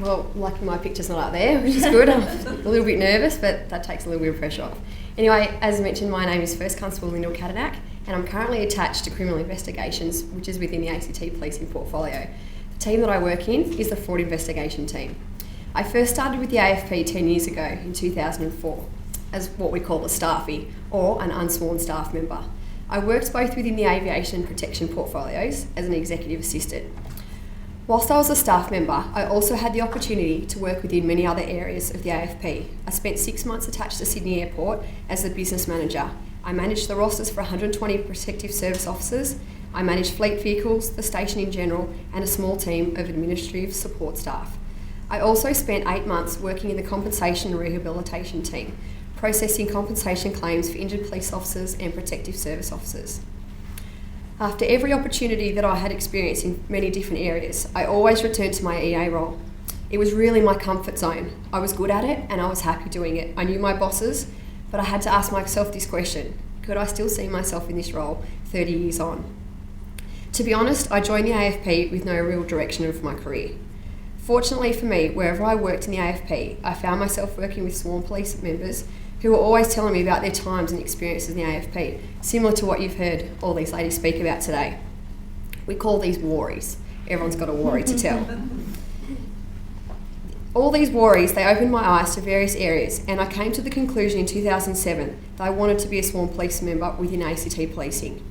Well, lucky my picture's not up there, which is good. I'm a little bit nervous, but that takes a little bit of pressure off. Anyway, as mentioned, my name is First Constable Lyndall, and I'm currently attached to Criminal Investigations, which is within the ACT Policing portfolio. The team that I work in is the Fraud Investigation team. I first started with the AFP 10 years ago in 2004 as what we call a staffie, or an unsworn staff member. I worked both within the aviation and protection portfolios as an executive assistant. Whilst I was a staff member, I also had the opportunity to work within many other areas of the AFP. I spent 6 months attached to Sydney Airport as the business manager. I managed the rosters for 120 protective service officers. I managed fleet vehicles, the station in general, and a small team of administrative support staff. I also spent 8 months working in the compensation and rehabilitation team, processing compensation claims for injured police officers and protective service officers. After every opportunity that I had experienced in many different areas, I always returned to my EA role. It was really my comfort zone. I was good at it and I was happy doing it. I knew my bosses, but I had to ask myself this question: could I still see myself in this role 30 years on? To be honest, I joined the AFP with no real direction of my career. Fortunately for me, wherever I worked in the AFP, I found myself working with sworn police members who were always telling me about their times and experiences in the AFP, similar to what you've heard all these ladies speak about today. We call these worries. Everyone's got a worry to tell. All these worries, they opened my eyes to various areas, and I came to the conclusion in 2007 that I wanted to be a sworn police member within ACT Policing.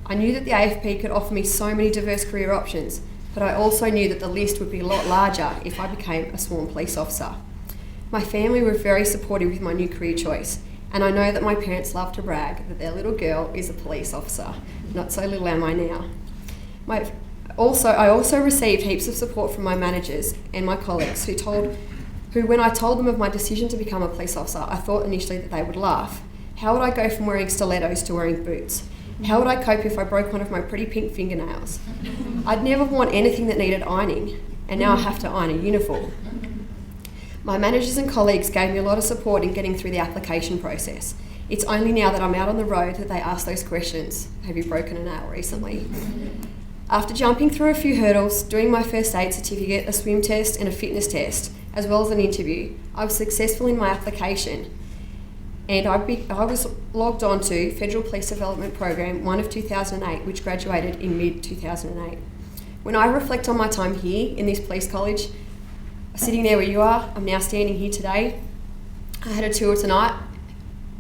I knew that the AFP could offer me so many diverse career options, but I also knew that the list would be a lot larger if I became a sworn police officer. My family were very supportive with my new career choice, and I know that my parents love to brag that their little girl is a police officer. Not so little am I now. I also received heaps of support from my managers and my colleagues who when I told them of my decision to become a police officer, I thought initially that they would laugh. How would I go from wearing stilettos to wearing boots? How would I cope if I broke one of my pretty pink fingernails? I'd never worn anything that needed ironing, and now I have to iron a uniform. My managers and colleagues gave me a lot of support in getting through the application process. It's only now that I'm out on the road that they ask those questions. Have you broken a nail recently? After jumping through a few hurdles, doing my first aid certificate, a swim test and a fitness test, as well as an interview, I was successful in my application. And I was logged on to Federal Police Development Program 1 of 2008, which graduated in mid-2008. When I reflect on my time here in this police college, sitting there where you are, I'm now standing here today. I had a tour tonight,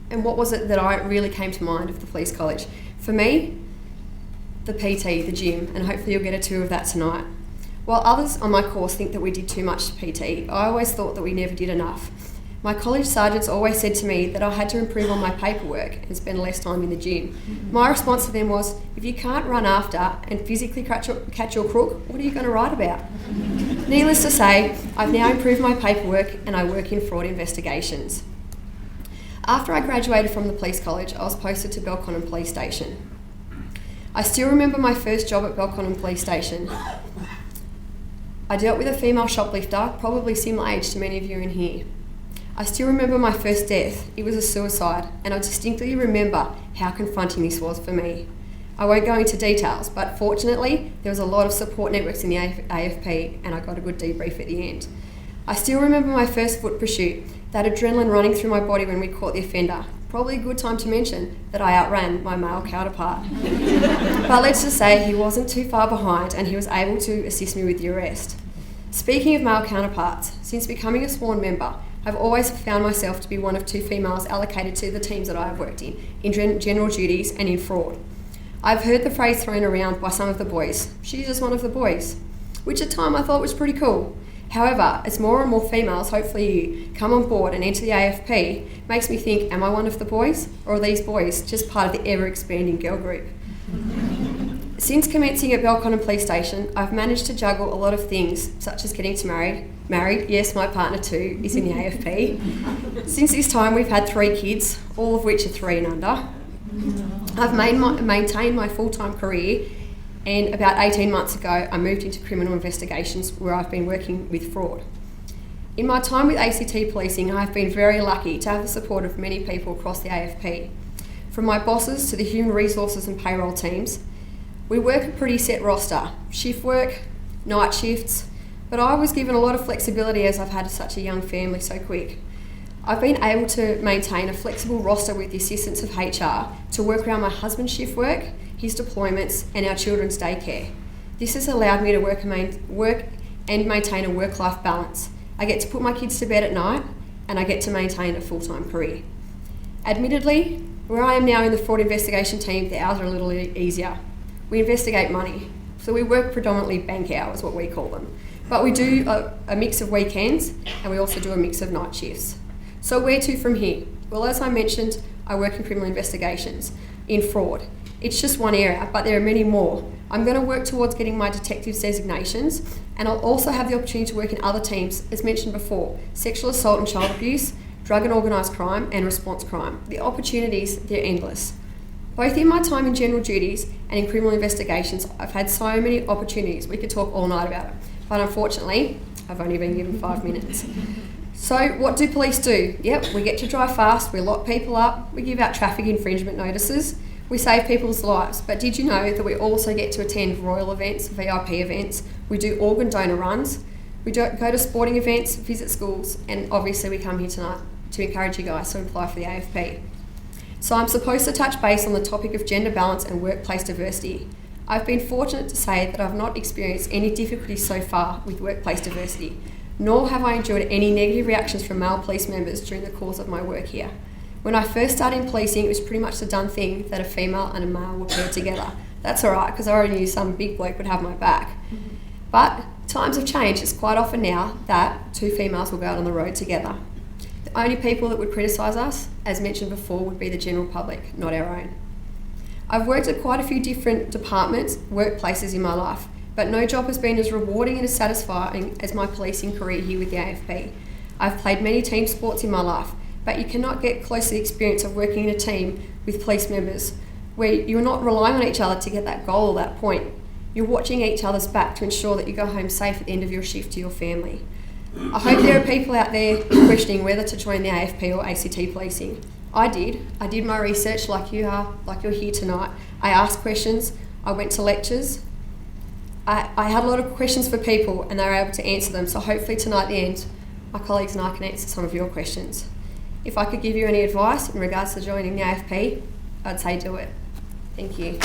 and what was it that I really came to mind of the police college? For me, the PT, the gym, and hopefully you'll get a tour of that tonight. While others on my course think that we did too much PT, I always thought that we never did enough. My college sergeants always said to me that I had to improve on my paperwork and spend less time in the gym. My response to them was, if you can't run after and physically catch your crook, what are you going to write about? Needless to say, I've now improved my paperwork and I work in fraud investigations. After I graduated from the police college, I was posted to Belconnen Police Station. I still remember my first job at Belconnen Police Station. I dealt with a female shoplifter, probably similar age to many of you in here. I still remember my first death. It was a suicide, and I distinctly remember how confronting this was for me. I won't go into details, but fortunately, there was a lot of support networks in the AFP, and I got a good debrief at the end. I still remember my first foot pursuit, that adrenaline running through my body when we caught the offender. Probably a good time to mention that I outran my male counterpart. But let's just say he wasn't too far behind, and he was able to assist me with the arrest. Speaking of male counterparts, since becoming a sworn member, I've always found myself to be one of 2 females allocated to the teams that I have worked in general duties and in fraud. I've heard the phrase thrown around by some of the boys, she's just one of the boys, which at the time I thought was pretty cool. However, as more and more females, hopefully you, come on board and enter the AFP, makes me think, am I one of the boys? Or are these boys just part of the ever-expanding girl group? Since commencing at Belconnen Police Station, I've managed to juggle a lot of things, such as getting married, yes, my partner too is in the AFP. Since this time we've had 3 kids, all of which are 3 and under. I've maintained my full-time career, and about 18 months ago I moved into criminal investigations where I've been working with fraud. In my time with ACT Policing, I've been very lucky to have the support of many people across the AFP. From my bosses to the human resources and payroll teams, we work a pretty set roster. Shift work, night shifts, but I was given a lot of flexibility as I've had such a young family so quick. I've been able to maintain a flexible roster with the assistance of HR to work around my husband's shift work, his deployments, and our children's daycare. This has allowed me to work and maintain a work-life balance. I get to put my kids to bed at night, and I get to maintain a full-time career. Admittedly, where I am now in the fraud investigation team, the hours are a little easier. We investigate money, so we work predominantly bank hours, what we call them. But we do a mix of weekends, and we also do a mix of night shifts. So where to from here? Well, as I mentioned, I work in criminal investigations, in fraud. It's just one area, but there are many more. I'm going to work towards getting my detective's designations, and I'll also have the opportunity to work in other teams, as mentioned before, sexual assault and child abuse, drug and organised crime, and response crime. The opportunities, they're endless. Both in my time in general duties and in criminal investigations, I've had so many opportunities. We could talk all night about it, but unfortunately, I've only been given 5 minutes. So what do police do? Yep, we get to drive fast, we lock people up, we give out traffic infringement notices, we save people's lives. But did you know that we also get to attend royal events, VIP events, we do organ donor runs, we go to sporting events, visit schools, and obviously we come here tonight to encourage you guys to apply for the AFP. So I'm supposed to touch base on the topic of gender balance and workplace diversity. I've been fortunate to say that I've not experienced any difficulties so far with workplace diversity, nor have I enjoyed any negative reactions from male police members during the course of my work here. When I first started in policing, it was pretty much the done thing that a female and a male were paired together. That's alright, because I already knew some big bloke would have my back. But times have changed. It's quite often now that two females will go out on the road together. The only people that would criticise us, as mentioned before, would be the general public, not our own. I've worked at quite a few different departments, workplaces in my life, but no job has been as rewarding and as satisfying as my policing career here with the AFP. I've played many team sports in my life, but you cannot get close to the experience of working in a team with police members where you're not relying on each other to get that goal or that point. You're watching each other's back to ensure that you go home safe at the end of your shift to your family. I hope there are people out there questioning whether to join the AFP or ACT policing. I did my research like you are, like you're here tonight. I asked questions, I went to lectures. I had a lot of questions for people and they were able to answer them, so hopefully tonight at the end, my colleagues and I can answer some of your questions. If I could give you any advice in regards to joining the AFP, I'd say do it. Thank you.